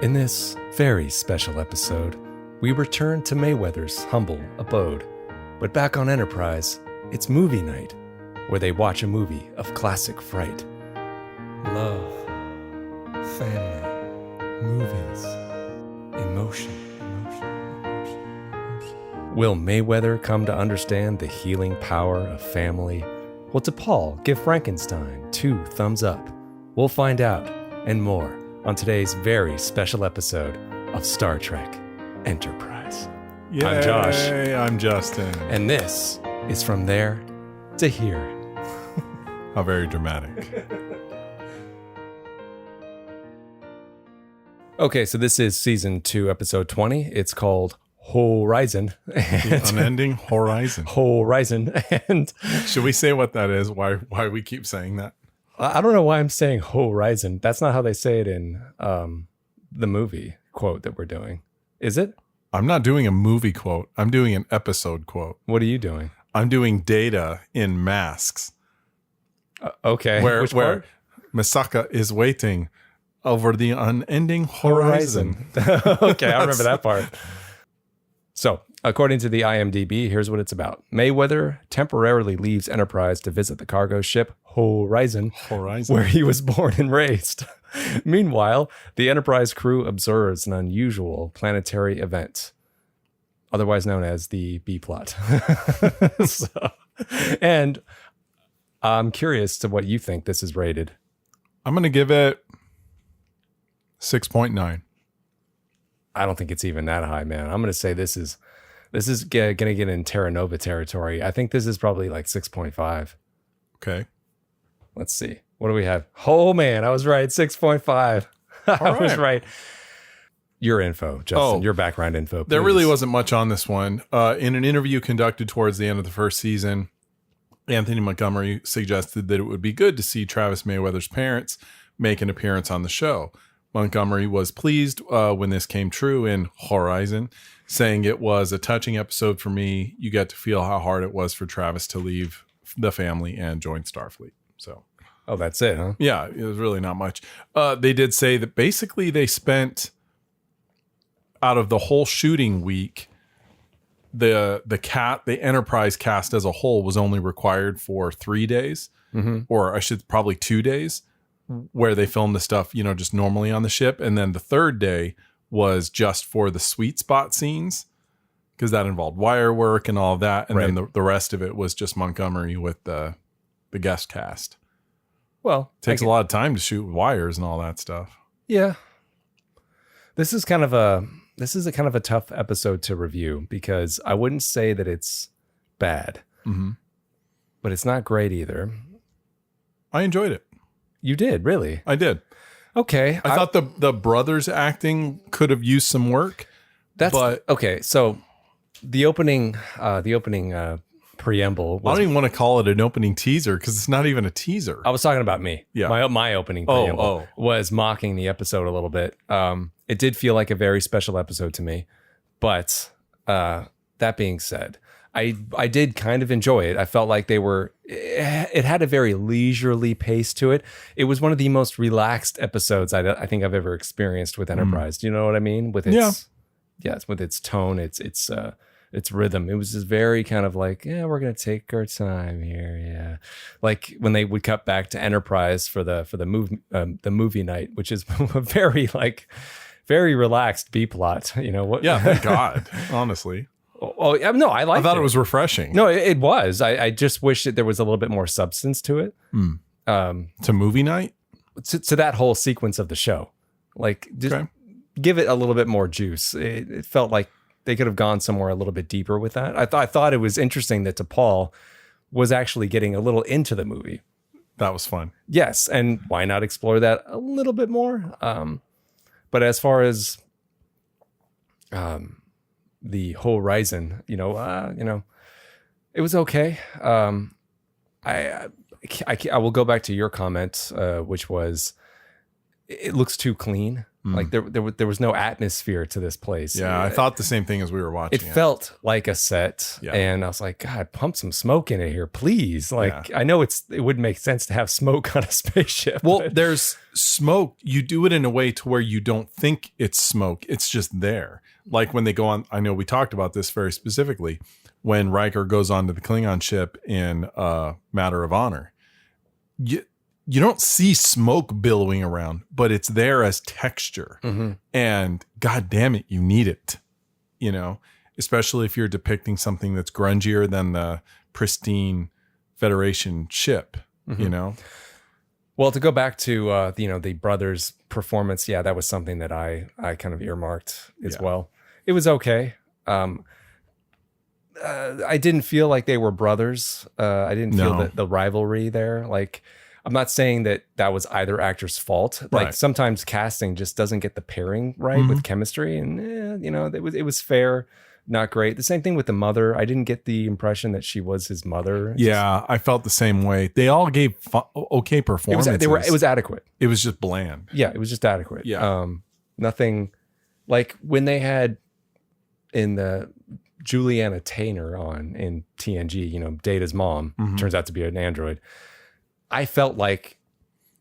In this very special episode, we return to Mayweather's humble abode. But back on Enterprise, it's movie night, where they watch a movie of classic fright. Love, family, movies, emotion. Will Mayweather come to understand the healing power of family? Will T'Pol give Frankenstein 2 thumbs up? We'll find out and more on today's very special episode of Star Trek Enterprise. Yay, I'm Josh. I'm Justin. And this is From There to Here. How very dramatic. Okay, so this is season 2, episode 20. It's called Horizon. Unending Horizon. Horizon. And should we say what that is? Why we keep saying that? I don't know why I'm saying Horizon. That's not how they say it in the movie quote that we're doing. Is it? I'm not doing a movie quote. I'm doing an episode quote. What are you doing? I'm doing Data in Masks. Okay. Where part? Misaka is waiting over the unending horizon. Okay, I remember that part. So, according to the IMDb, here's what it's about. Mayweather temporarily leaves Enterprise to visit the cargo ship Horizon, where he was born and raised. Meanwhile, the Enterprise crew observes an unusual planetary event, otherwise known as the B-plot. And I'm curious to what you think this is rated. I'm going to give it 6.9. I don't think it's even that high, man. I'm going to say this is going to get in Terra Nova territory. I think this is probably like 6.5. Okay. Let's see. What do we have? Oh, man, I was right. 6.5. I was right. Your info, Justin, your background info, please. There really wasn't much on this one. In an interview conducted towards the end of the first season, Anthony Montgomery suggested that it would be good to see Travis Mayweather's parents make an appearance on the show. Montgomery was pleased when this came true in Horizon, saying it was a touching episode for me. You get to feel how hard it was for Travis to leave the family and join Starfleet. So, oh, that's it, huh? Yeah, it was really not much. They did say that basically they spent, out of the whole shooting week, the Enterprise cast as a whole was only required for 3 days, or I should probably 2 days, where they filmed the stuff, just normally on the ship. And then the third day was just for the sweet spot scenes, because that involved wire work and all of that. And then the rest of it was just Montgomery with the guest cast. Well, it takes a lot of time to shoot wires and all that stuff. Yeah. This is kind of a tough episode to review, because I wouldn't say that it's bad, but it's not great either. I enjoyed it. You did, really? I did. Okay. I thought the brothers acting could have used some work. Okay. So the opening preamble was, I don't even want to call it an opening teaser, because it's not even a teaser. I was talking about me. Yeah. My opening preamble was mocking the episode a little bit. It did feel like a very special episode to me, but that being said, I did kind of enjoy it. I felt like it had a very leisurely pace to it. It was one of the most relaxed episodes I think I've ever experienced with Enterprise. Do you know what I mean? With its with its tone, its rhythm. It was just very kind of like, we're going to take our time here. Yeah. Like when they would cut back to Enterprise for the movie night, which is a very relaxed B plot, what? Yeah. Thank God. Honestly. Oh no, I thought it was refreshing. No, it was. I just wish that there was a little bit more substance to it. To movie night? To that whole sequence of the show. Like, just give it a little bit more juice. It felt like they could have gone somewhere a little bit deeper with that. I thought it was interesting that T'Pol was actually getting a little into the movie. That was fun. Yes, and why not explore that a little bit more? But as far as the Horizon, it was okay. I will go back to your comment, which was it looks too clean. Like there was no atmosphere to this place. Yeah, I thought the same thing as we were watching it. Felt like a set, and I was like, God, pump some smoke in it here, please. Like, I know it wouldn't make sense to have smoke on a spaceship. Well, there's smoke. You do it in a way to where you don't think it's smoke. It's just there. Like when they go on, I know we talked about this very specifically, when Riker goes onto the Klingon ship in Matter of Honor. You don't see smoke billowing around, but it's there as texture. And God damn it, you need it, especially if you're depicting something that's grungier than the pristine Federation ship, Well, to go back to, the brothers' performance, that was something that I kind of earmarked as well. It was okay. I didn't feel like they were brothers. I didn't feel the rivalry there. Like, I'm not saying that was either actor's fault. Like sometimes casting just doesn't get the pairing right with chemistry, and it was fair, not great. The same thing with the mother. I didn't get the impression that she was his mother. I felt the same way. They all gave okay performances. It was adequate. It was just bland. Yeah, it was just adequate. Yeah, nothing like when they had in the Juliana Taylor on in TNG. Data's mom turns out to be an android. I felt like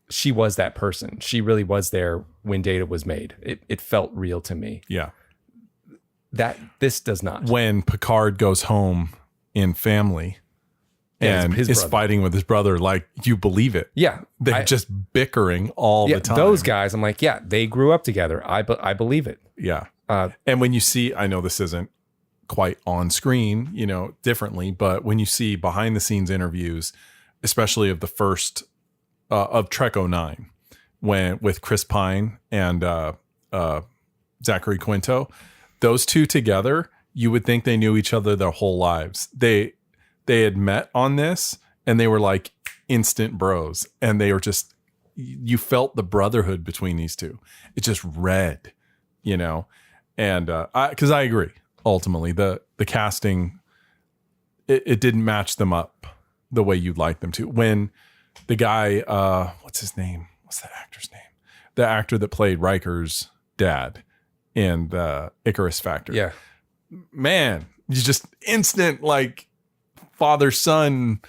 she was that person. She really was there when Data was made. It felt real to me. Yeah. This does not. When Picard goes home in Family and is fighting with his brother, like, you believe it. Yeah. They're just bickering all the time. Those guys, I'm like, they grew up together. I believe it. Yeah. And when you see, I know this isn't quite on screen, differently, but when you see behind the scenes interviews, especially of the first of Trek 09, with Chris Pine and Zachary Quinto, those two together, you would think they knew each other their whole lives. They had met on this, and they were like instant bros, and they were just, you felt the brotherhood between these two. It just read, and because I agree, ultimately the casting, it didn't match them up the way you'd like them to. When the guy, what's his name? What's that actor's name? The actor that played Riker's dad in the Icarus Factor. Yeah. Man, you just instant like father-son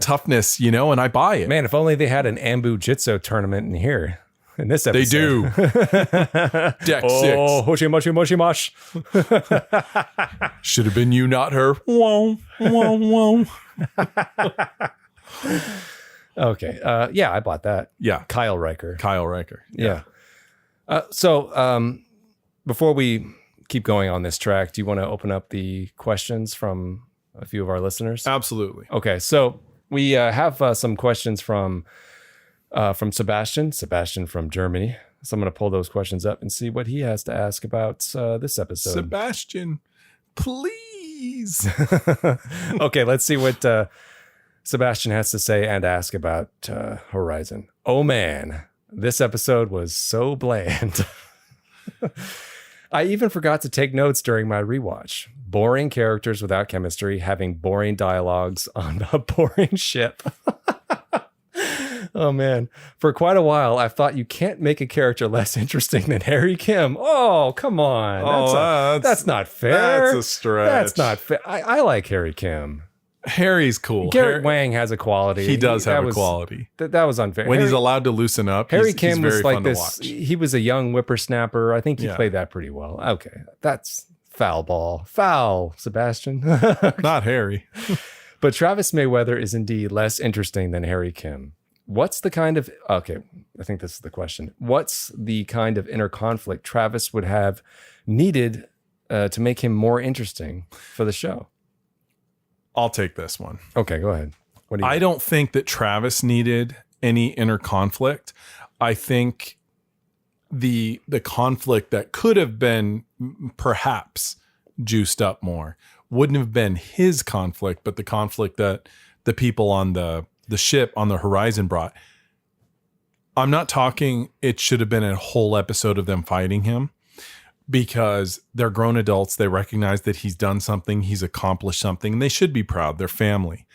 toughness, and I buy it. Man, if only they had an Ambu Jitsu tournament in here. In this episode. They do. Deck 6. Oh, hoshi moshi moshi mosh. Should have been you, not her. Whoa, whoa, whoa. Okay. I bought that. Yeah. Kyle Riker. Yeah. So before we keep going on this track, do you want to open up the questions from a few of our listeners? Absolutely. Okay. So we have some questions from Sebastian from Germany. So I'm going to pull those questions up and see what he has to ask about this episode. Sebastian, please. Okay, let's see what Sebastian has to say and ask about Horizon. Oh man, this episode was so bland. I even forgot to take notes during my rewatch. Boring characters without chemistry, having boring dialogues on a boring ship. Oh man, for quite a while I thought you can't make a character less interesting than Harry Kim. Oh, come on. That's not fair. That's a stretch. That's not fair. I like Harry Kim. Harry's cool. Garrett Wang has a quality. He does have a quality. That was unfair. When he's allowed to loosen up, Harry Kim he's was like fun this. He was a young whippersnapper. I think he played that pretty well. Okay, that's foul ball. Foul, Sebastian. Not Harry. But Travis Mayweather is indeed less interesting than Harry Kim. What's the kind of, okay, I think this is the question. What's the kind of inner conflict Travis would have needed to make him more interesting for the show? I'll take this one. Okay, go ahead. What do you I think? don't think that Travis needed any inner conflict. I think the conflict that could have been perhaps juiced up more wouldn't have been his conflict, but the conflict that the people on the ship on the Horizon brought. I'm not talking it should have been a whole episode of them fighting him, because they're grown adults. They recognize that he's done something, he's accomplished something, and they should be proud. They're family.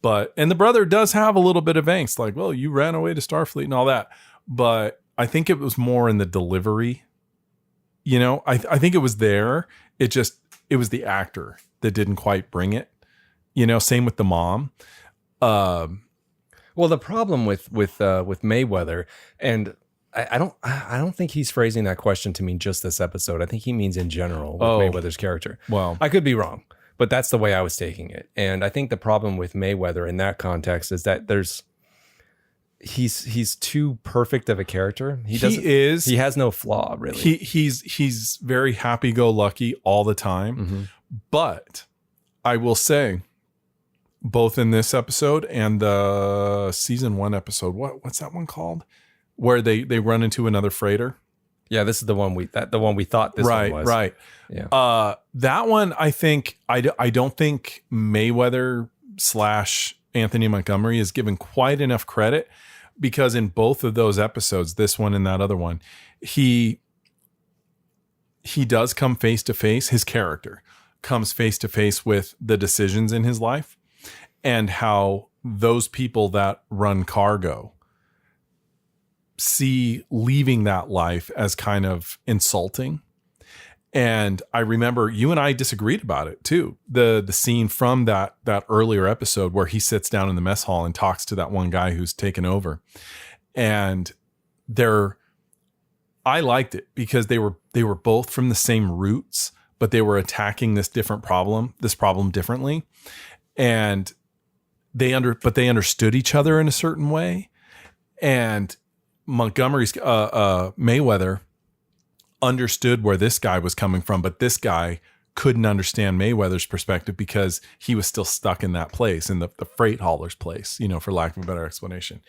And the brother does have a little bit of angst, like, well, you ran away to Starfleet and all that. But I think it was more in the delivery. You know, I think it was there. It was the actor that didn't quite bring it. You know, same with the mom. Well, the problem with Mayweather, and I don't think he's phrasing that question to mean just this episode. I think he means in general with Mayweather's character. Well, I could be wrong, but that's the way I was taking it. And I think the problem with Mayweather in that context is that he's too perfect of a character. He has no flaw really. He's very happy-go-lucky all the time. Mm-hmm. But I will say, both in this episode and the season 1 episode, what's that one called? Where they run into another freighter. Yeah, this is the one we thought this one was. Right. Yeah. That one, I think I don't think Mayweather / Anthony Montgomery is given quite enough credit, because in both of those episodes, this one and that other one, he does come face to face. His character comes face to face with the decisions in his life and how those people that run cargo see leaving that life as kind of insulting. And I remember you and I disagreed about it too. The scene from that earlier episode where he sits down in the mess hall and talks to that one guy who's taken over. And I liked it because they were both from the same roots, but they were attacking this problem differently. And they understood each other in a certain way. And Montgomery's Mayweather understood where this guy was coming from, but this guy couldn't understand Mayweather's perspective because he was still stuck in that place, in the freight hauler's place, you know, for lack of a better explanation.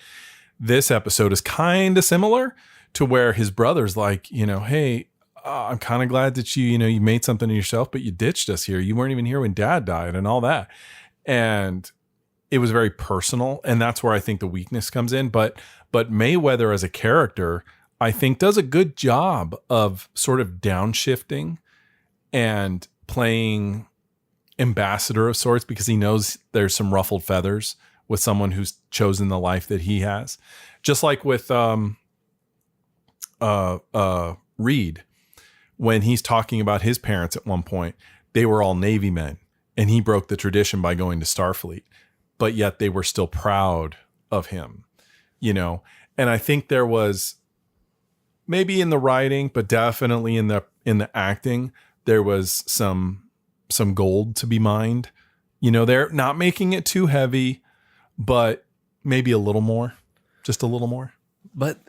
This episode is kind of similar to where his brother's like, you know, hey, I'm kind of glad that you made something of yourself, but you ditched us here. You weren't even here when Dad died and all that. And it was very personal. And that's where I think the weakness comes in. But Mayweather as a character, I think, does a good job of sort of downshifting and playing ambassador of sorts, because he knows there's some ruffled feathers with someone who's chosen the life that he has. Just like with Reed, when he's talking about his parents at one point, they were all Navy men and he broke the tradition by going to Starfleet, but yet they were still proud of him, you know? And I think there was, maybe in the writing, but definitely in the acting, there was some gold to be mined. You know, they're not making it too heavy, but maybe a little more, just a little more. But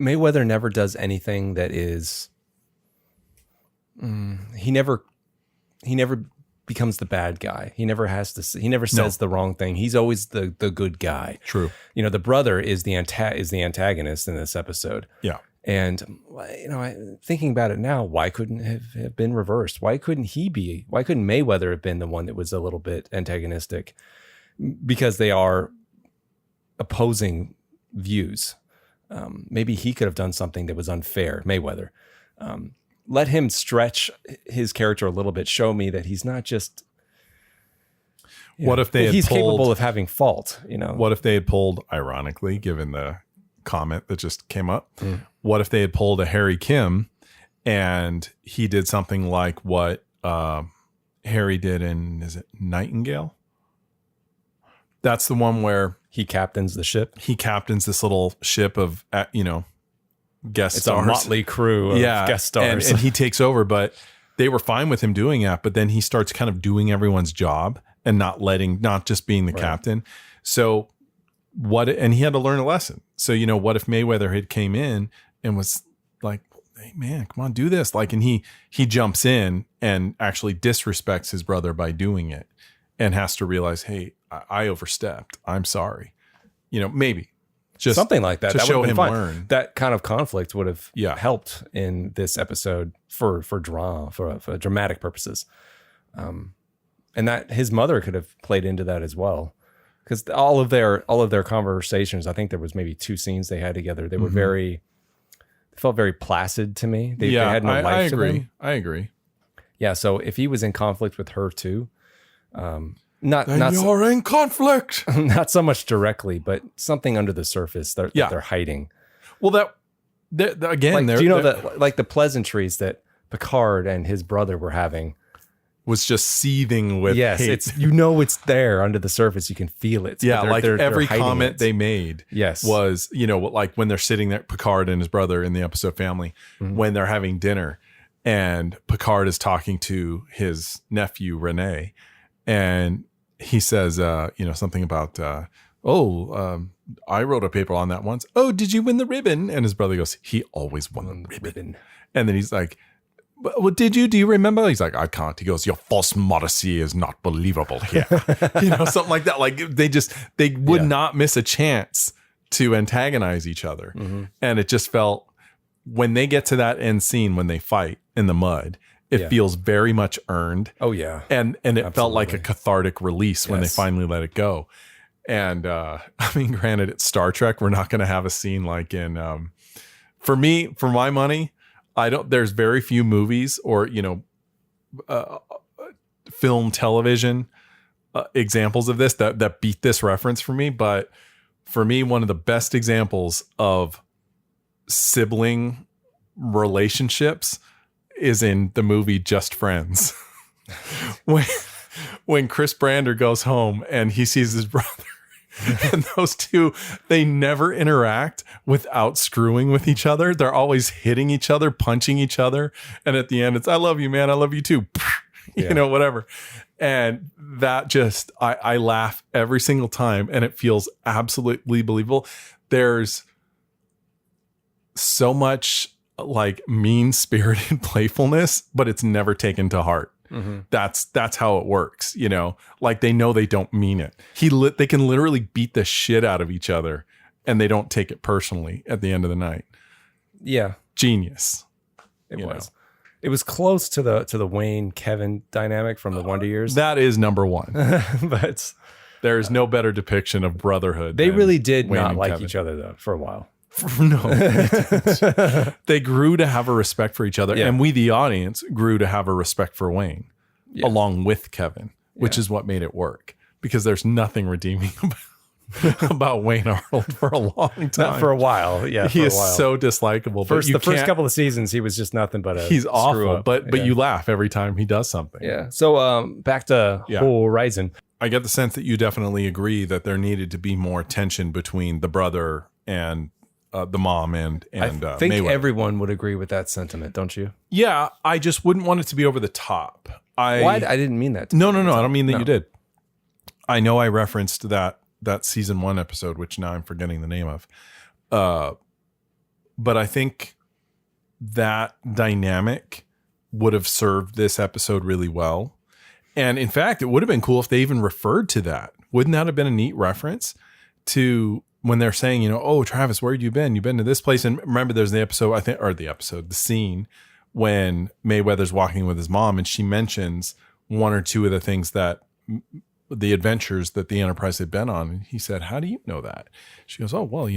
Mayweather never does anything that is. He never becomes the bad guy. He never has to. He never says the wrong thing. He's always the good guy. True. You know, the brother is the antagonist in this episode. Yeah. And you know, thinking about it now, why couldn't it have been reversed? Why couldn't Mayweather have been the one that was a little bit antagonistic? Because they are opposing views. Maybe he could have done something that was unfair, Mayweather. Let him stretch his character a little bit. Show me that he's not just. What if he's capable of having fault? You know. What if they had pulled, ironically, given the comment that just came up, what if they had pulled a Harry Kim and he did something like what Harry did in, is it Nightingale? That's the one where he captains the ship. He captains this little ship of, guest it's stars. A motley crew of guest stars. And he takes over, but they were fine with him doing that. But then he starts kind of doing everyone's job and not just being the captain. So and he had to learn a lesson. So, you know, what if Mayweather had came in and was like, hey man, come on, do this. Like, and he jumps in and actually disrespects his brother by doing it and has to realize, hey, I overstepped. I'm sorry. You know, maybe. Just something like that. To that show him fun. Learn. That kind of conflict would have helped in this episode for dramatic purposes. And that his mother could have played into that as well. Because all of their conversations, I think there was maybe 2 scenes they had together. They were felt very placid to me. They had no life to them. I agree. Yeah. So if he was in conflict with her too, you're in conflict. Not so much directly, but something under the surface that they're hiding. Well, again, do you know that like the pleasantries that Picard and his brother were having was just seething with yes, hate. it's it's there under the surface. You can feel it. Yeah, like every comment they made yes. was, like when they're sitting there, Picard and his brother in the episode family, when they're having dinner and Picard is talking to his nephew, Rene, and he says, something about, I wrote a paper on that once. Oh, did you win the ribbon? And his brother goes, he always won the ribbon. And then he's like, well, did you? Do you remember? He's like, I can't. He goes, your false modesty is not believable here. Something like that. Like they would not miss a chance to antagonize each other. And it just felt, when they get to that end scene, when they fight in the mud, it feels very much earned. Oh yeah. And it felt like a cathartic release when they finally let it go. And granted, it's Star Trek. We're not going to have a scene like in, for my money, there's very few movies or, film, television examples of this that beat this reference for me. But for me, one of the best examples of sibling relationships is in the movie Just Friends. when Chris Brander goes home and he sees his brother, and those two, they never interact without screwing with each other. They're always hitting each other, punching each other. And at the end, it's, I love you, man. I love you too. Whatever. And that just, I laugh every single time, and it feels absolutely believable. There's so much like mean-spirited playfulness, but it's never taken to heart. That's how it works, like they know they don't mean it. They can literally beat the shit out of each other and they don't take it personally at the end of the night. Yeah. Genius. It was close to the Wayne Kevin dynamic from the Wonder Years. That is number one. But there is no better depiction of brotherhood. They really did Wayne not and like Kevin. each other though for a while. No, they grew to have a respect for each other, and we, the audience, grew to have a respect for Wayne, along with Kevin, which is what made it work. Because there's nothing redeeming about Wayne Arnold for a long time. Not for a while, he is so dislikable. The first couple of seasons, he was just nothing but he's awful. But you laugh every time he does something. Yeah. So back to Horizon. I get the sense that you definitely agree that there needed to be more tension between the brother and the mom and I think Mayweather. Everyone would agree with that sentiment, don't you? Yeah, I just wouldn't want it to be over the top. I didn't mean that. No. I don't mean that you did. I know I referenced that season 1 episode, which now I'm forgetting the name of. But I think that dynamic would have served this episode really well. And in fact, it would have been cool if they even referred to that. Wouldn't that have been a neat reference to when they're saying, oh, Travis, where have you been? You've been to this place. And remember, there's the scene when Mayweather's walking with his mom and she mentions one or two of the things that the adventures that the Enterprise had been on. And he said, how do you know that? She goes, oh, well,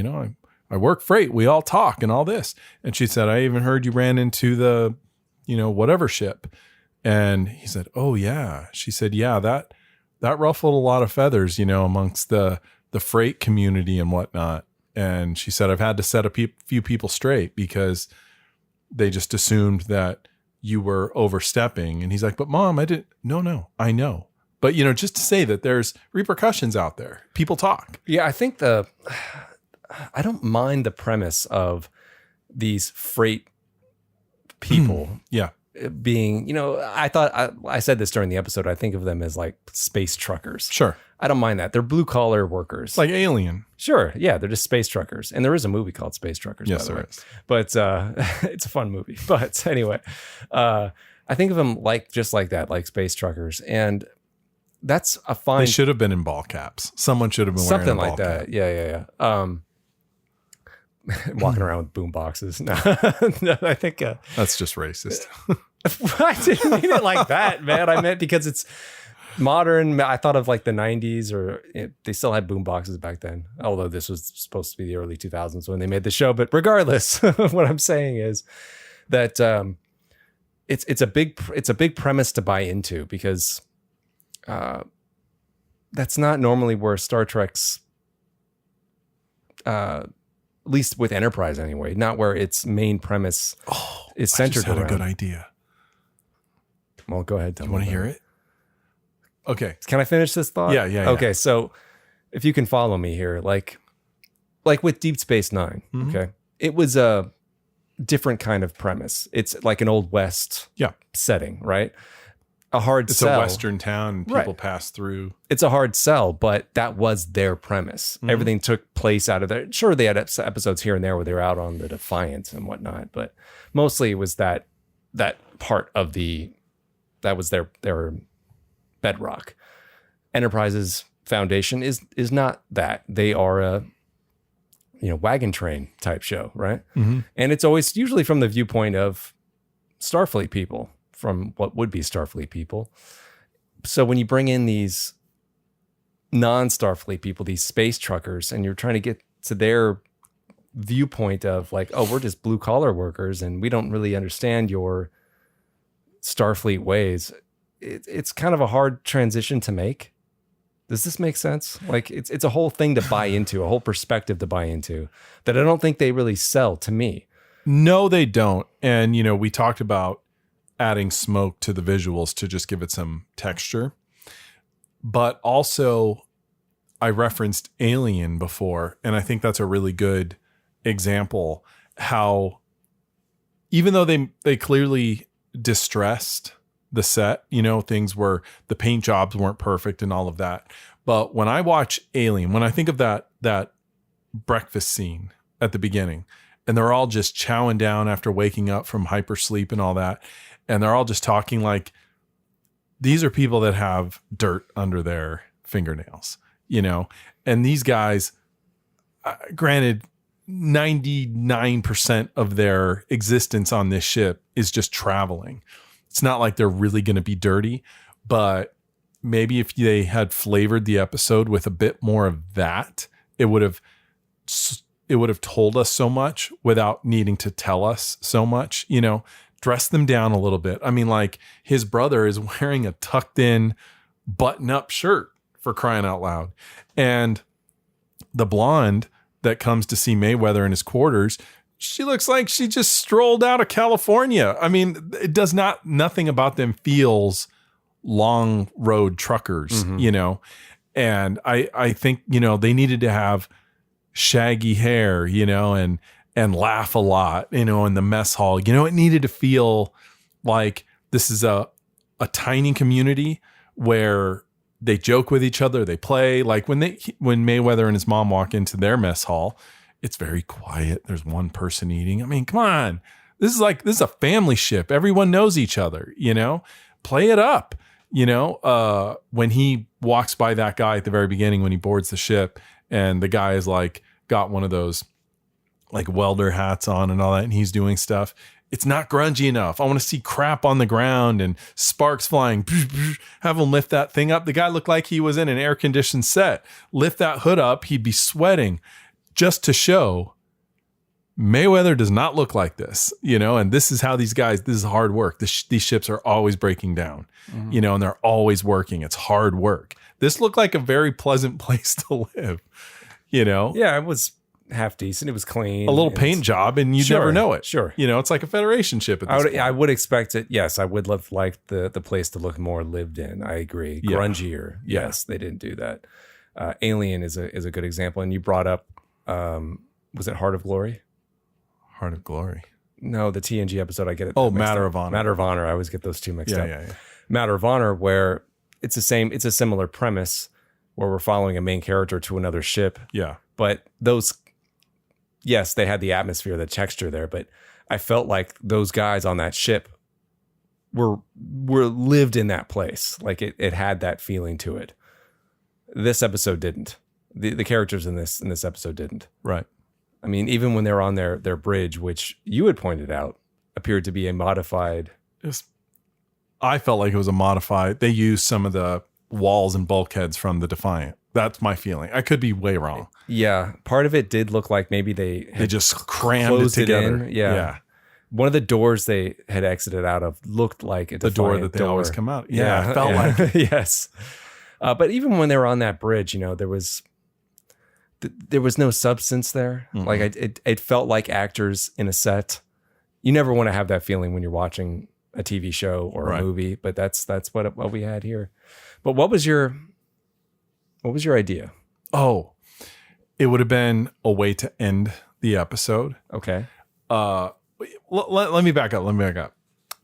I work freight. We all talk and all this. And she said, I even heard you ran into the, whatever ship. And he said, oh yeah. She said, yeah, that ruffled a lot of feathers, amongst the freight community and whatnot. And she said, I've had to set a few people straight because they just assumed that you were overstepping. And he's like, but Mom, I didn't. No, I know. But, just to say that there's repercussions out there. People talk. Yeah, I think I don't mind the premise of these freight people. Yeah. Being, I thought I said this during the episode. I think of them as like space truckers. Sure. I don't mind that. They're blue collar workers. Like Alien. Sure. Yeah. They're just space truckers. And there is a movie called Space Truckers. Yes, by the there way. is. But it's a fun movie. But anyway, I think of them just like that, like space truckers. And that's a fine. They should have been in ball caps. Someone should have been wearing something a ball like that. cap. Yeah. Walking around with boom boxes. No, I think that's just racist. I didn't mean it like that, man. I meant because it's modern. I thought of like the 90s, or they still had boom boxes back then. Although this was supposed to be the early 2000s when they made the show. But regardless, what I'm saying is that it's a big premise to buy into, because that's not normally where Star Trek's at least with Enterprise anyway, not where its main premise is centered I just had around. a good idea. Well, go ahead. Do you want to hear it? Okay. Can I finish this thought? Yeah. Okay, so if you can follow me here, like with Deep Space Nine, okay, it was a different kind of premise. It's like an Old West setting, right? A hard It's sell. a Western town. And people pass through. It's a hard sell, but that was their premise. Everything took place out of there. Sure, they had episodes here and there where they were out on the Defiant and whatnot, but mostly it was that part of that was their bedrock. Enterprise's foundation is not that. They are a wagon train type show, right? And it's always usually from the viewpoint of Starfleet people, from what would be Starfleet people. So when you bring in these non-Starfleet people, these space truckers, and you're trying to get to their viewpoint of like, oh, we're just blue collar workers and we don't really understand your Starfleet ways. It's kind of a hard transition to make. Does this make sense? Like it's a whole thing to buy into, a whole perspective to buy into that I don't think they really sell to me. No, they don't. And, we talked about adding smoke to the visuals to just give it some texture. But also, I referenced Alien before, and I think that's a really good example how even though they clearly distressed the set, things were, the paint jobs weren't perfect and all of that. But when I watch Alien, when I think of that breakfast scene at the beginning, and they're all just chowing down after waking up from hypersleep and all that, and they're all just talking like these are people that have dirt under their fingernails, and these guys, granted, 99% of their existence on this ship is just traveling. It's not like they're really going to be dirty, but maybe if they had flavored the episode with a bit more of that, it would have told us so much without needing to tell us so much, dress them down a little bit. I mean, like his brother is wearing a tucked in button up shirt, for crying out loud. And the blonde that comes to see Mayweather in his quarters, she looks like she just strolled out of California. I mean, it does nothing about them feels long road truckers, and I think, they needed to have shaggy hair, and laugh a lot, in the mess hall. It needed to feel like this is a tiny community where they joke with each other, they play. Like when Mayweather and his mom walk into their mess hall, it's very quiet. There's one person eating. I mean, come on. This is a family ship. Everyone knows each other, play it up. When he walks by that guy at the very beginning, when he boards the ship and the guy is like, got one of those like welder hats on and all that, and he's doing stuff. It's not grungy enough. I want to see crap on the ground and sparks flying. Have him lift that thing up. The guy looked like he was in an air conditioned set. Lift that hood up. He'd be sweating just to show Mayweather does not look like this, and this is how these guys, this is hard work. These ships are always breaking down, and they're always working. It's hard work. This looked like a very pleasant place to live, Yeah, it was half decent. It was clean. A little paint job, and you never know it. Sure. It's like a Federation ship at this point. I would expect it. Yes, I would love like the place to look more lived in. I agree. Yeah. Grungier. Yes, they didn't do that. Alien is a good example. And you brought up, was it Heart of Glory? Heart of Glory. No, the TNG episode. I get it. Oh, Matter of Honor. Matter of Honor. I always get those two mixed up. Yeah. Matter of Honor, where it's a similar premise where we're following a main character to another ship. Yeah. But yes, they had the atmosphere, the texture there, but I felt like those guys on that ship were lived in that place. Like it had that feeling to it. This episode didn't. The characters in this episode didn't. Right. I mean, even when they're on their bridge, which you had pointed out appeared to be a modified. I felt like it was a modified. They used some of the walls and bulkheads from the Defiant. That's my feeling. I could be way wrong. Yeah, part of it did look like maybe they just crammed it together. Yeah. One of the doors they had exited out of looked like a the door that they always come out. Yeah, it felt like yes. But even when they were on that bridge, there there was no substance there. Mm-mm. Like it felt like actors in a set. You never want to have that feeling when you're watching a TV show or a movie, but that's what we had here. But what was your idea? Oh, it would have been a way to end the episode. Okay. Let me back up.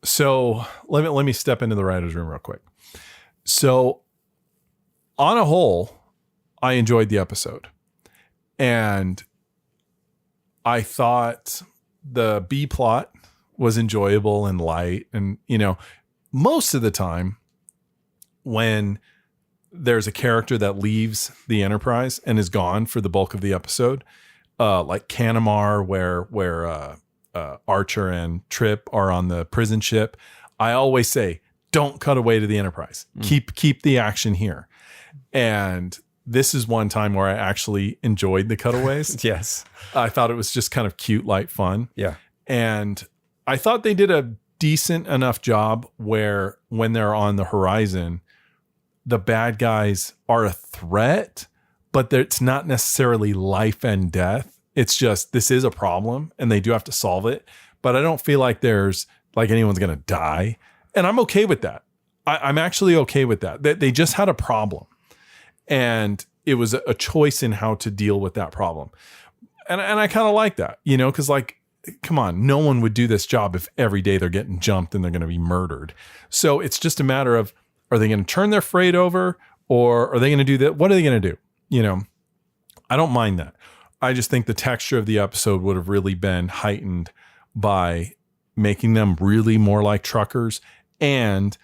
So let me step into the writer's room real quick. So on a whole, I enjoyed the episode. And I thought the B plot was enjoyable and light. And, most of the time when there's a character that leaves the Enterprise and is gone for the bulk of the episode, like Canamar, where Archer and Trip are on the prison ship, I always say, don't cut away to the Enterprise. Keep the action here. And this is one time where I actually enjoyed the cutaways. Yes. I thought it was just kind of cute, light fun. Yeah. And I thought they did a decent enough job where when they're on the horizon, the bad guys are a threat, but it's not necessarily life and death. It's just, this is a problem and they do have to solve it. But I don't feel like there's like anyone's going to die. And I'm okay with that. I'm actually okay with that. They just had a problem. And it was a choice in how to deal with that problem. And I kind of like that, because like, come on, no one would do this job if every day they're getting jumped and they're going to be murdered. So it's just a matter of, are they going to turn their freight over or are they going to do that? What are they going to do? I don't mind that. I just think the texture of the episode would have really been heightened by making them really more like truckers and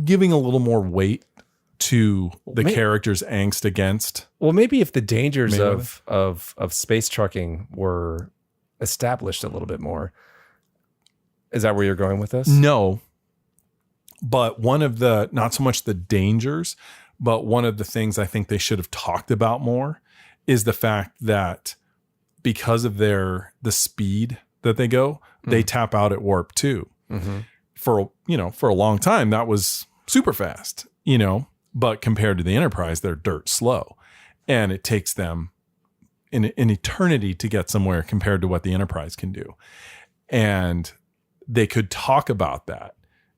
giving a little more weight to the character's angst against. Well, maybe if the dangers of space trucking were established a little bit more. Is that where you're going with this? No. But one of the, not so much the dangers, but one of the things I think they should have talked about more is the fact that because of the speed that they go, they tap out at warp 2. Mm-hmm. For a long time, that was super fast, but compared to the Enterprise, they're dirt slow. And it takes them an eternity to get somewhere compared to what the Enterprise can do. And they could talk about that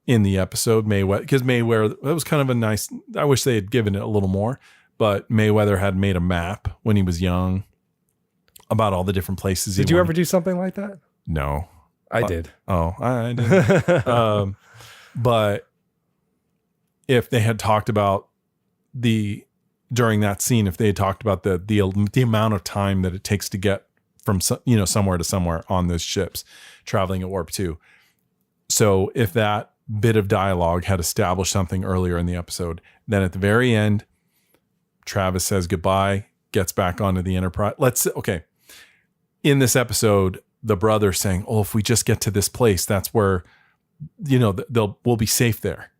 in the episode, Mayweather, because Mayweather, that was kind of a nice, I wish they had given it a little more, but Mayweather had made a map when he was young about all the different places. Did you ever do something like that? No. I did. Oh, I did. But if they had talked about during that scene, if they had talked about the amount of time that it takes to get from somewhere to somewhere on those ships traveling at warp 2. So if that bit of dialogue had established something earlier in the episode, then at the very end, Travis says goodbye, gets back onto the Enterprise. In this episode, the brother saying, "Oh, if we just get to this place, that's where, we'll be safe there."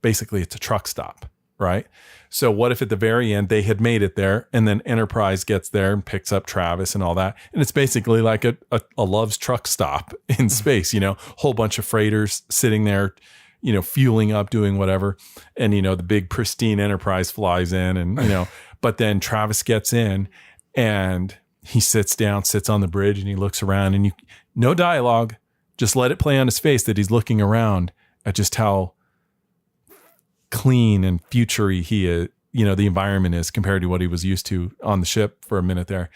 Basically it's a truck stop, right? So what if at the very end they had made it there and then Enterprise gets there and picks up Travis and all that? And it's basically like a Love's truck stop in space, whole bunch of freighters sitting there, fueling up, doing whatever. And, the big pristine Enterprise flies in and, but then Travis gets in and he sits on the bridge and he looks around and no dialogue, just let it play on his face that he's looking around at just how clean and futury he is, the environment is compared to what he was used to on the ship for a minute there.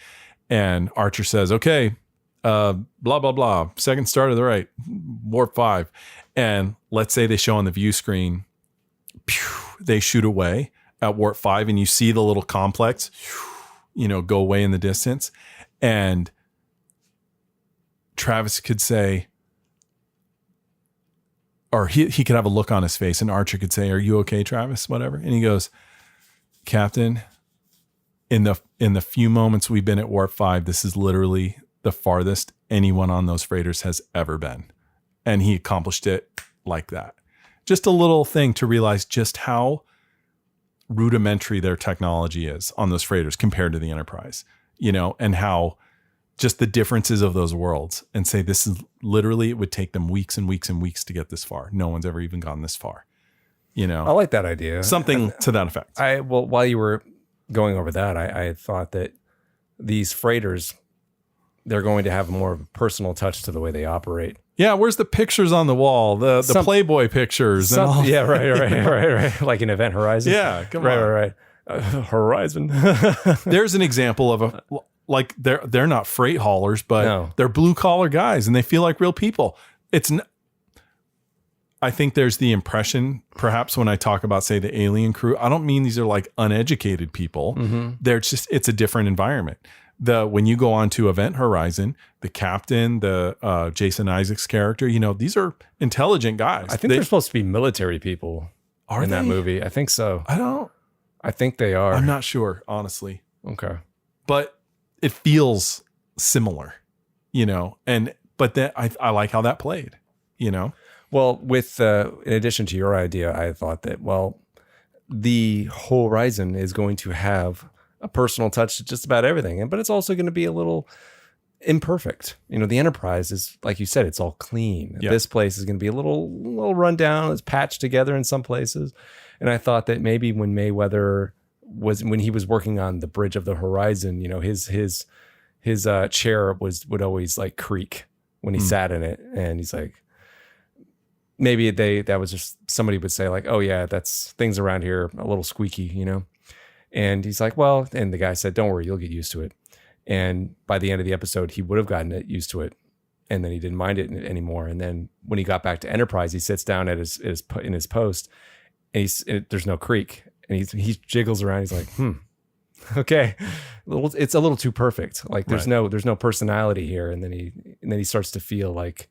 And Archer says, "Okay, blah, blah, blah, second star to the right, warp 5. And let's say they show on the view screen, they shoot away at warp 5 and you see the little complex, go away in the distance. And Travis could say, or he could have a look on his face and Archer could say, "Are you okay, Travis?" Whatever. And he goes, "Captain, in the few moments we've been at warp 5, this is literally the farthest anyone on those freighters has ever been." And he accomplished it like that. Just a little thing to realize just how rudimentary their technology is on those freighters compared to the Enterprise, and how just the differences of those worlds, and say this is literally, it would take them weeks and weeks and weeks to get this far. No one's ever even gone this far, I like that idea. Something to that effect. While you were going over that, I thought that these freighters, they're going to have more of a personal touch to the way they operate. Yeah, where's the pictures on the wall? The Playboy pictures. And all. Yeah, right. Like an Event Horizon. Yeah, come on. Right. Horizon. There's an example of they're not freight haulers, but they're blue collar guys, and they feel like real people. I think there's the impression, perhaps when I talk about, say, the alien crew, I don't mean these are like uneducated people. They're just, it's a different environment. When you go on to Event Horizon, the captain, the Jason Isaacs character, these are intelligent guys. I think they're supposed to be military people that movie. I think so. I think they are. I'm not sure, honestly. Okay. But it feels similar, but then I like how that played, Well, in addition to your idea, I thought that, the Horizon is going to have a personal touch to just about everything, but it's also going to be a little imperfect. The Enterprise is, like you said, it's all clean. Yeah. This place is going to be a little run down. It's patched together in some places. And I thought that maybe when Mayweather when he was working on the bridge of the Horizon, his chair would always like creak when he sat in it. And he's like, maybe that was just, somebody would say like, oh yeah, that's things around here a little squeaky, And he's like, well, and the guy said, don't worry, you'll get used to it. And by the end of the episode, he would have gotten used to it. And then he didn't mind it anymore. And then when he got back to Enterprise, he sits down in his post, and there's no creak. And he jiggles around. He's like, okay. It's a little too perfect. Like there's no personality here. And then he starts to feel like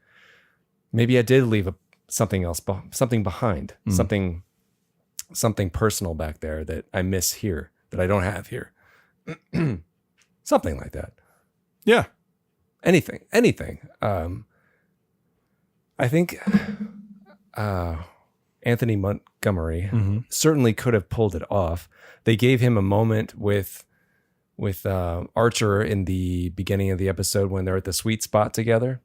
maybe I did leave something behind, something personal back there that I miss here, that I don't have here. Something like that. Yeah. Anything. I think Anthony Montgomery certainly could have pulled it off. They gave him a moment with Archer in the beginning of the episode when they're at the sweet spot together.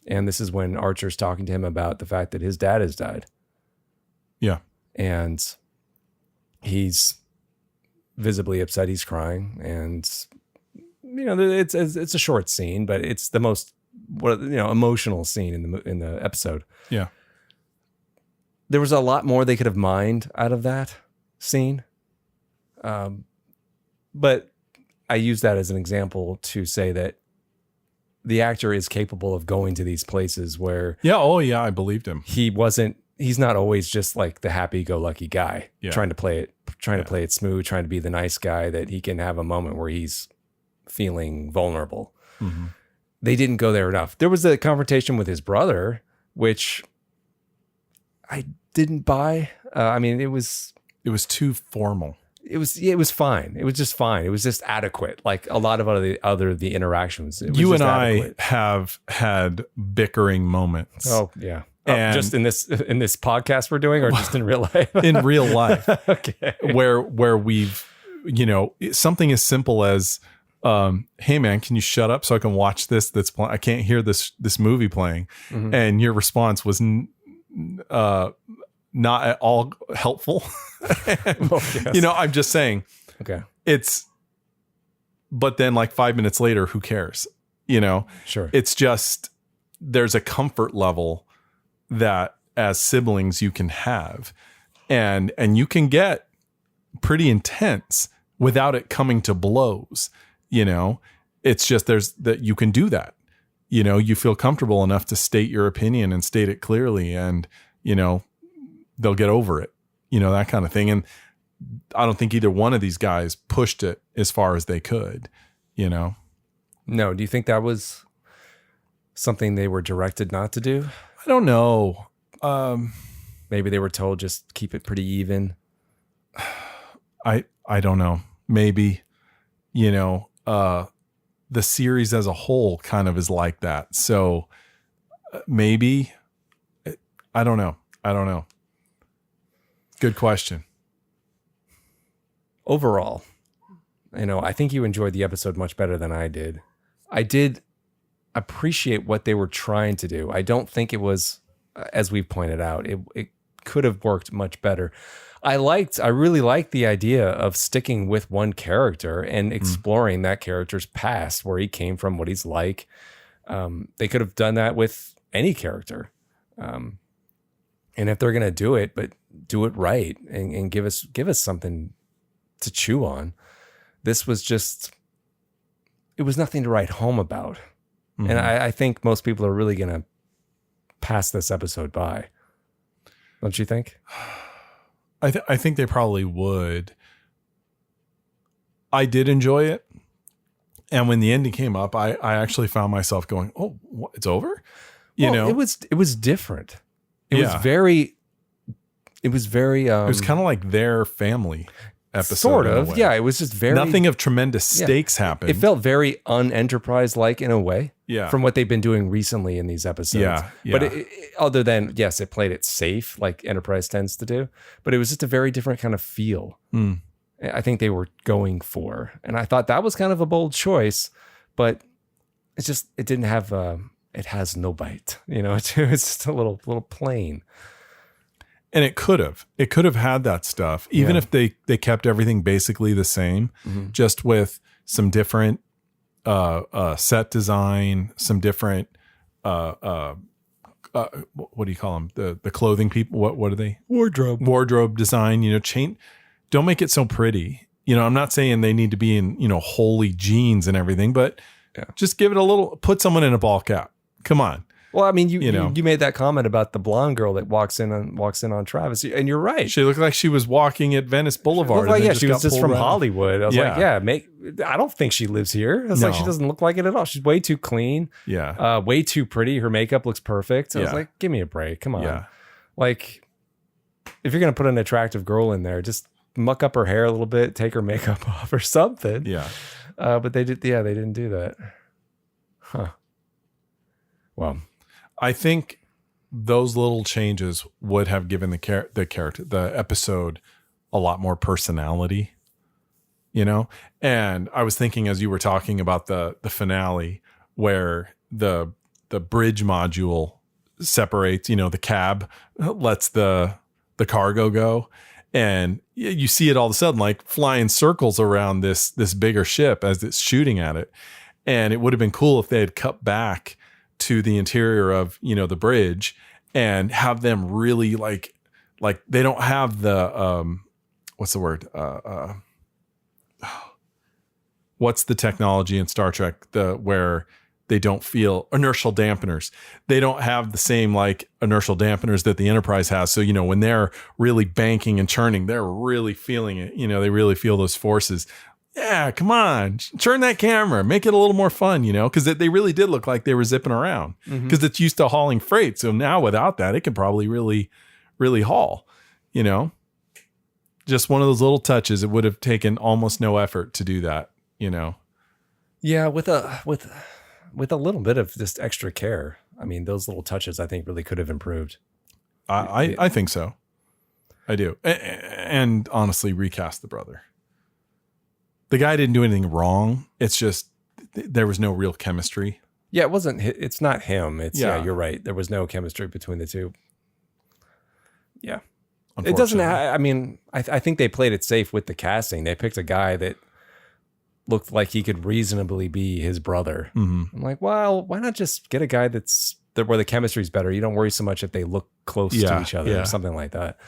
And this is when Archer's talking to him about the fact that his dad has died. Yeah. And he's visibly upset. He's crying. And, it's a short scene, but it's the most, emotional scene in the episode. Yeah. There was a lot more they could have mined out of that scene. But I use that as an example to say that the actor is capable of going to these places where... Yeah, oh yeah, I believed him. He's not always just like the happy-go-lucky guy trying to play it smooth, trying to be the nice guy, that he can have a moment where he's feeling vulnerable. Mm-hmm. They didn't go there enough. There was a confrontation with his brother, which I didn't buy. It was too formal. It was fine. It was just fine. It was just adequate. Like a lot of the interactions. You and I have had bickering moments. Oh yeah. And just in this podcast we're doing, or just in real life? In real life. Okay. Where we've, something as simple as, hey man, can you shut up so I can watch this? I can't hear this movie playing. Mm-hmm. And your response was not at all helpful. And, yes. I'm just saying, okay, but then like 5 minutes later, who cares? Sure. It's just, there's a comfort level that as siblings you can have, and you can get pretty intense without it coming to blows. It's just, that you can do that. You feel comfortable enough to state your opinion and state it clearly, and they'll get over it, that kind of thing. And I don't think either one of these guys pushed it as far as they could, No. Do you think that was something they were directed not to do? I don't know. Maybe they were told just keep it pretty even. I don't know. Maybe, the series as a whole kind of is like that. So maybe, I don't know. Good question. Overall, I think you enjoyed the episode much better than I did. I did appreciate what they were trying to do. I don't think it was, as we've pointed out, it could have worked much better. I really liked the idea of sticking with one character and exploring that character's past, where he came from, what he's like. They could have done that with any character. And if they're going to do it, but do it right and give us something to chew on. This was just, it was nothing to write home about. Mm-hmm. And I think most people are really going to pass this episode by. Don't you think? I think they probably would. I did enjoy it. And when the ending came up, I actually found myself going, "Oh, what, it's over?" You know, it was different. It was very. It was kind of like their family episode. Sort of, yeah. It was just very nothing of tremendous stakes happened. It felt very unenterprise like in a way. Yeah. From what they've been doing recently in these episodes. Yeah. But other than, yes, it played it safe like Enterprise tends to do, but it was just a very different kind of feel. I think they were going for, and I thought that was kind of a bold choice, but it didn't have it has no bite. You know, it's just a little plain. And it could have had that stuff, even if they kept everything basically the same, just with some different set design, some different what do you call them? The clothing people. What are they? Wardrobe design. You know, don't make it so pretty. You know, I'm not saying they need to be in, you know, holy jeans and everything, but just give it a little. Put someone in a ball cap. Come on. Well, I mean, you made that comment about the blonde girl that walks in on Travis, and you're right. She looked like she was walking at Venice Boulevard. She was just from Hollywood. I was like, I don't think she lives here. I was like, she doesn't look like it at all. She's way too clean. Yeah. Way too pretty. Her makeup looks perfect. I was like, give me a break. Come on. Yeah. Like, if you're gonna put an attractive girl in there, just muck up her hair a little bit, take her makeup off or something. Yeah. But they did. Yeah, they didn't do that. Huh. Well. I think those little changes would have given the episode a lot more personality, you know? And I was thinking as you were talking about the finale where the bridge module separates, you know, the cab lets the cargo go, and you see it all of a sudden like flying circles around this bigger ship as it's shooting at it. And it would have been cool if they had cut back to the interior of, you know, the bridge and have them really like they don't have the what's the word what's the technology in Star Trek where they don't feel inertial dampeners. They don't have the same like inertial dampeners that the Enterprise has. So, you know, when they're really banking and churning, they're really feeling it. You know, they really feel those forces. Yeah, come on, turn that camera, make it a little more fun, you know, because they really did look like they were zipping around because it's used to hauling freight. So now without that, it could probably really, really haul, you know, just one of those little touches. It would have taken almost no effort to do that, you know? Yeah. With a little bit of just extra care. I mean, those little touches I think really could have improved. I think so. I do. And honestly, recast the brother. The guy didn't do anything wrong. It's just there was no real chemistry. Yeah, it's not him. You're right. There was no chemistry between the two. Yeah. It doesn't, I mean, I think they played it safe with the casting. They picked a guy that looked like he could reasonably be his brother. I'm like, well, why not just get a guy where the chemistry's better? You don't worry so much if they look close to each other or something like that.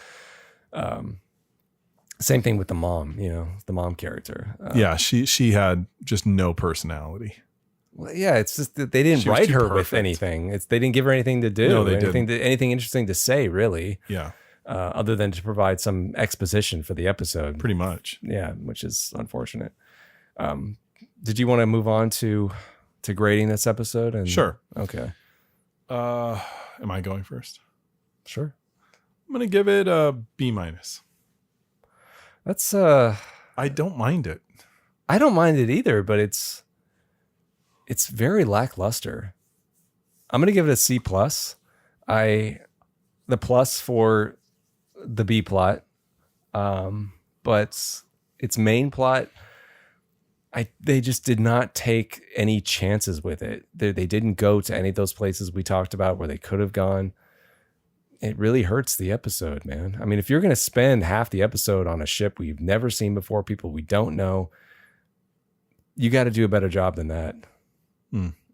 Same thing with the mom, you know, the mom character. She had just no personality. Well, yeah, it's just that they didn't write her with anything. They didn't give her anything to do. No, they didn't. Anything interesting to say, really. Yeah. Other than to provide some exposition for the episode. Pretty much. Yeah, which is unfortunate. Did you want to move on to grading this episode? Sure. Okay. Am I going first? Sure. I'm going to give it a B-. That's I don't mind it. I don't mind it either, but it's very lackluster. I'm gonna give it a C+. The plus for the B plot, but its main plot, they just did not take any chances with it. They didn't go to any of those places we talked about where they could have gone. it really hurts the episode, man. I mean, if you're going to spend half the episode on a ship we've never seen before, people we don't know, you got to do a better job than that.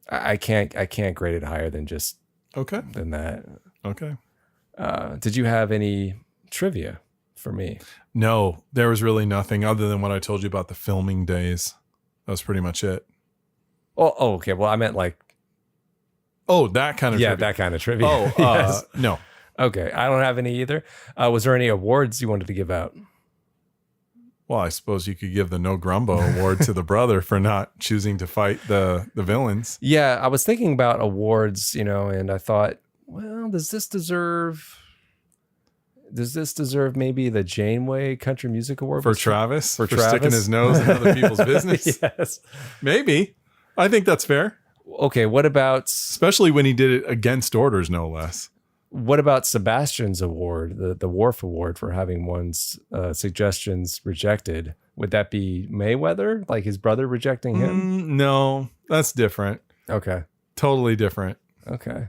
I can't grade it higher than just than that. Okay. Did you have any trivia for me? No, there was really nothing other than what I told you about the filming days. That was pretty much it. Oh, okay. Well, I meant like, that kind of yeah, trivia. that kind of trivia. Oh, Yes. No. Okay. I don't have any either. Was there any awards you wanted to give out? Well, I suppose you could give the No Grumbo award to the brother for not choosing to fight the villains. Yeah, I was thinking about awards, and I thought, well, does this deserve maybe the Janeway Country Music Award For Travis? For Travis? sticking his nose in other people's business? Yes. Maybe. I think that's fair. Okay, what about Especially when he did it against orders, no less. Sebastian's award, the Worf Award for having one's suggestions rejected? Would that be Mayweather, like his brother rejecting him? No, that's different. Okay. Totally different. Okay.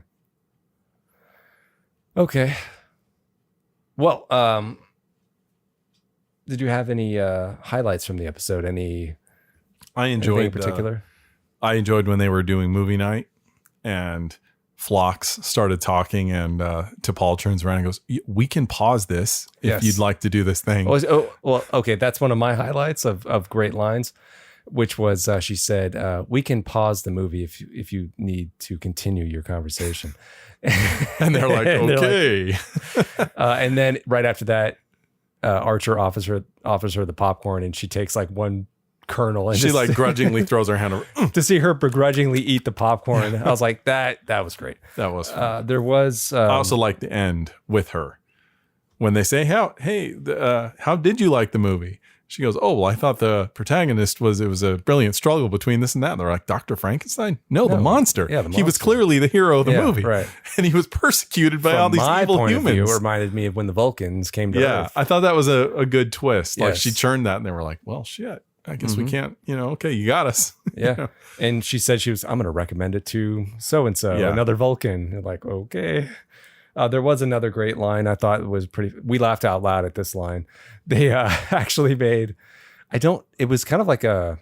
Well, did you have any highlights from the episode? I Anything enjoyed in particular? I enjoyed when they were doing movie night and Phlox started talking, and T'Pol turns around and goes, "We can pause this if you'd like to do this thing." Well, okay. That's one of my highlights of great lines, which was she said, "We can pause the movie if you need to continue your conversation." And they're like, "Okay." And then right after that, Archer offers her the popcorn, and she takes like one kernel, and She like grudgingly throws her hand over. to see her begrudgingly eat the popcorn. I was like, that was great. That was fun. There was. I also like the end with her when they say, how did you like the movie? She goes, "Oh, well, I thought the protagonist was a brilliant struggle between this and that." And they're like, "Dr. Frankenstein? No, the monster. Yeah, the He was monster. clearly the hero of the movie. Right. And he was persecuted by all these evil point humans." of view, it reminded me of when the Vulcans came to Yeah, Earth. I thought that was a good twist. Like Yes. she churned that and they were like, "Well, shit. I guess we can't, okay, you got us." Yeah. And she said I'm going to recommend it to so-and-so, Yeah. another Vulcan. And like, okay. There was another great line I thought was we laughed out loud at this line. They actually made, it was kind of like it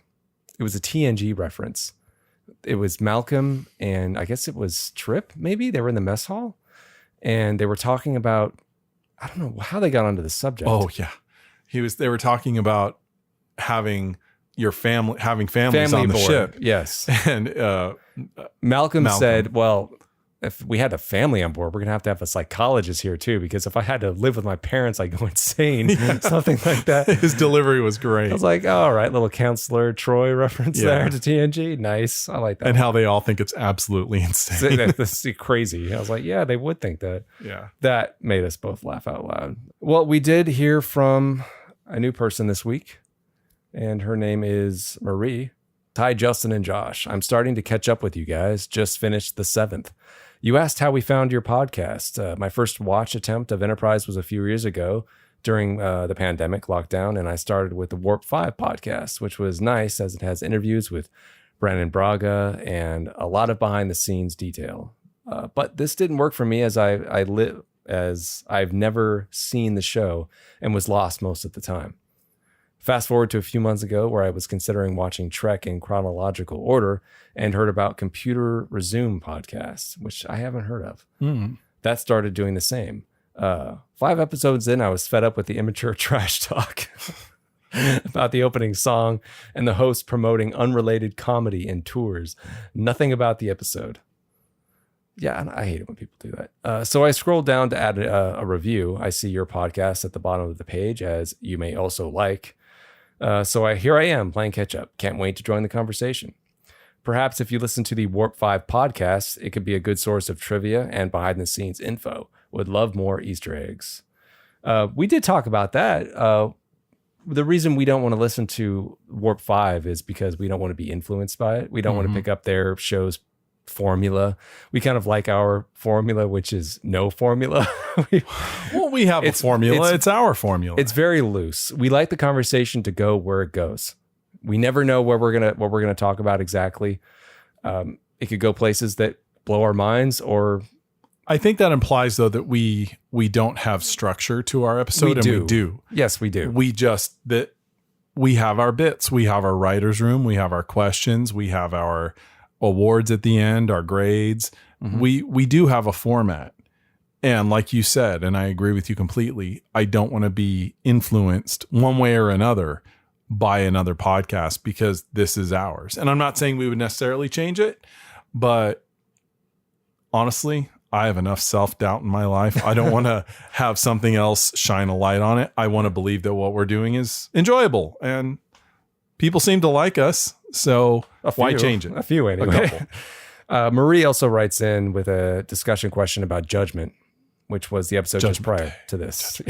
was a TNG reference. It was Malcolm and I guess it was Trip, maybe. They were in the mess hall and they were talking about, I don't know how they got onto the subject. Oh, yeah. They were talking about having families on the board. ship. Yes. And Malcolm said, well, if we had a family on board, we're going to have a psychologist here too, because if I had to live with my parents, I'd go insane, something like that. his delivery was great. I was like, all right, little Counselor Troy reference there to TNG. Nice. I like that. And how they all think it's absolutely insane. That's crazy. I was like, yeah, they would think that. Yeah. That made us both laugh out loud. Well, we did hear from a new person this week, and her name is Marie. Hi, Justin and Josh. I'm starting to catch up with you guys. Just finished the 7th. You asked how we found your podcast. My first watch attempt of Enterprise was a few years ago during the pandemic lockdown, and I started with the Warp 5 podcast, which was nice as it has interviews with Brandon Braga and a lot of behind-the-scenes detail. But this didn't work for me as I've never seen the show and was lost most of the time. Fast forward to a few months ago where I was considering watching Trek in chronological order and heard about Computer Resume podcasts, which I haven't heard of. That started doing the same. 5 episodes in, I was fed up with the immature trash talk about the opening song and the host promoting unrelated comedy and tours. Nothing about the episode. Yeah, and I hate it when people do that. So I scrolled down to add a review. I see your podcast at the bottom of the page as you may also like. Here I am playing catch up. Can't wait to join the conversation. Perhaps if you listen to the Warp 5 podcast, it could be a good source of trivia and behind the scenes info. Would love more Easter eggs. We did talk about that. The reason we don't want to listen to Warp 5 is because we don't want to be influenced by it. We don't want to pick up their show's formula. We kind of like our formula, which is no formula. We have a formula. It's our formula. It's very loose. We like the conversation to go where it goes. We never know what we're gonna talk about exactly. It could go places that blow our minds or I think that implies though that we don't have structure to our episode, we do. Yes, we do. We have our bits, we have our writer's room, we have our questions, we have our awards at the end, our grades. Mm-hmm. We do have a format. And like you said, and I agree with you completely, I don't want to be influenced one way or another by another podcast because this is ours. And I'm not saying we would necessarily change it, but honestly, I have enough self-doubt in my life. I don't want to have something else shine a light on it. I want to believe that what we're doing is enjoyable and people seem to like us. So why change it? A few anyway. Marie also writes in with a discussion question about Judgment, which was the episode just prior to this.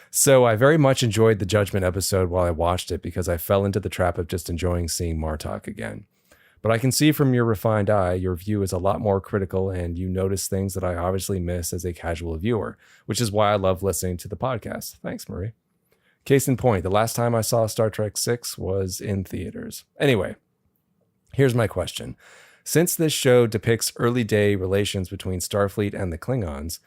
So I very much enjoyed the Judgment episode while I watched it because I fell into the trap of just enjoying seeing Martok again. But I can see from your refined eye, your view is a lot more critical and you notice things that I obviously miss as a casual viewer, which is why I love listening to the podcast. Thanks, Marie. Case in point, the last time I saw Star Trek VI was in theaters. Anyway, here's my question. Since this show depicts early day relations between Starfleet and the Klingons,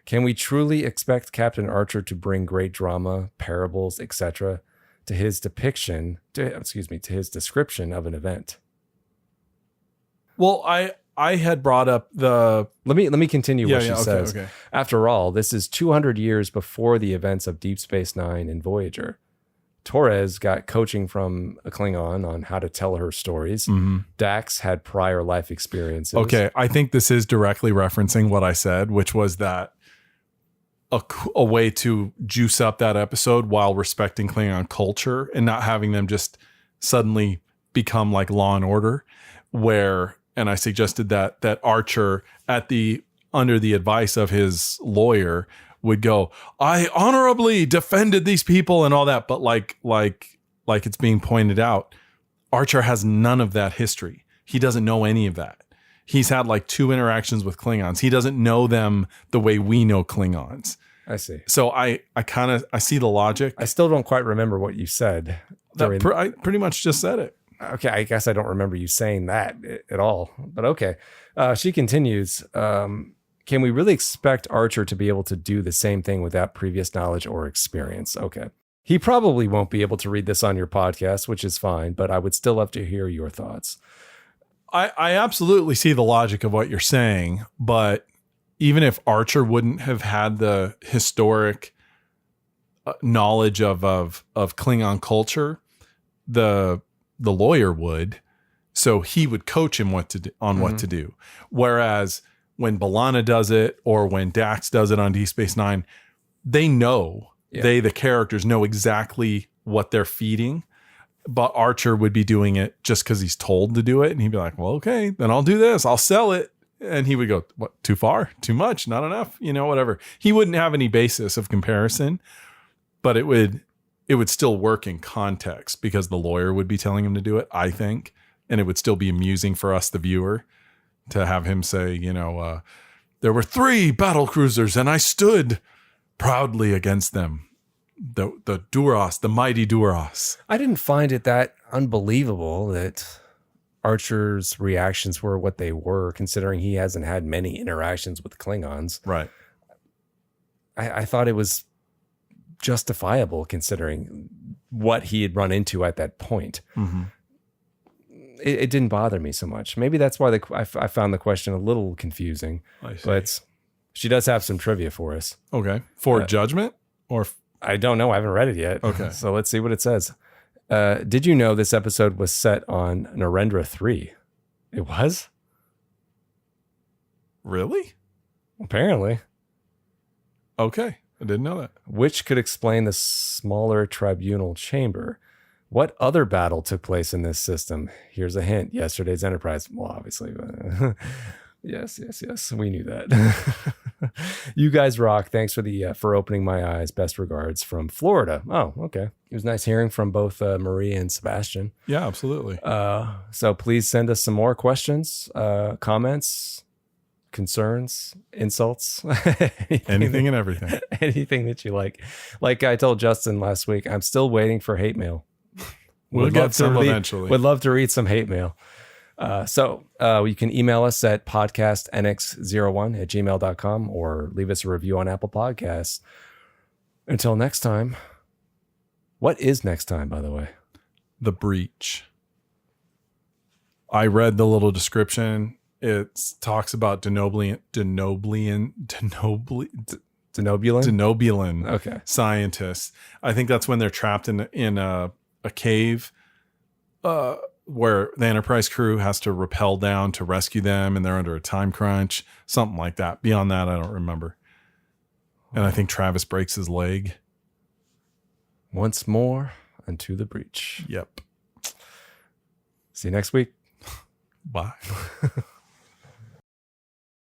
can we truly expect Captain Archer to bring great drama, parables, etc. to his description of an event? Well, I had brought up the... Let me continue what she says. Okay. After all, this is 200 years before the events of Deep Space Nine and Voyager. Torres got coaching from a Klingon on how to tell her stories. Mm-hmm. Dax had prior life experiences. Okay, I think this is directly referencing what I said, which was that a way to juice up that episode while respecting Klingon culture and not having them just suddenly become like Law and Order, where, and I suggested that Archer under the advice of his lawyer would go, I honorably defended these people and all that. But like it's being pointed out, Archer has none of that history. He doesn't know any of that. He's had like 2 interactions with Klingons. He doesn't know them the way we know Klingons. I see. So I see the logic. I still don't quite remember what you said. I pretty much just said it. Okay, I guess I don't remember you saying that at all. But okay. She continues, can we really expect Archer to be able to do the same thing without previous knowledge or experience? Okay. He probably won't be able to read this on your podcast, which is fine, but I would still love to hear your thoughts. I absolutely see the logic of what you're saying, but even if Archer wouldn't have had the historic knowledge of Klingon culture, the lawyer would, so he would coach him what to do. Whereas when B'Elanna does it or when Dax does it on Deep Space Nine, they know, the characters know exactly what they're feeding, but Archer would be doing it just because he's told to do it. And he'd be like, well, okay, then I'll do this. I'll sell it. And he would go, what, too far, too much, not enough, whatever. He wouldn't have any basis of comparison, but it would still work in context because the lawyer would be telling him to do it, I think. And it would still be amusing for us, the viewer, to have him say, there were 3 battle cruisers and I stood proudly against them. The Duras, the mighty Duras. I didn't find it that unbelievable that Archer's reactions were what they were, considering he hasn't had many interactions with Klingons. Right. I thought it was justifiable considering what he had run into at that point. Mm-hmm. It didn't bother me so much. Maybe that's why I found the question a little confusing. But she does have some trivia for us. Okay. For Judgment? Or I don't know. I haven't read it yet. Okay. So let's see what it says. Did you know this episode was set on Narendra 3? It was? Really? Apparently. Okay. I didn't know that. Which could explain the smaller tribunal chamber. What other battle took place in this system? Here's a hint. Yesterday's Enterprise. Well, obviously. Yes. We knew that. You guys rock. Thanks for opening my eyes. Best regards from Florida. Oh, okay. It was nice hearing from both Marie and Sebastian. Yeah, absolutely. So please send us some more questions, comments, concerns, insults, anything and everything. Anything that you like. Like I told Justin last week, I'm still waiting for hate mail. We'll get some eventually. Would love to read some hate mail. So you can email us at podcastnx01@gmail.com or leave us a review on Apple Podcasts. Until next time. What is next time, by the way? The Breach. I read the little description. It talks about denobulin Okay. scientists. I think that's when they're trapped in a cave where the Enterprise crew has to rappel down to rescue them, and they're under a time crunch, something like that. Beyond that, I don't remember. And I think Travis breaks his leg. Once more, unto the breach. Yep. See you next week. Bye.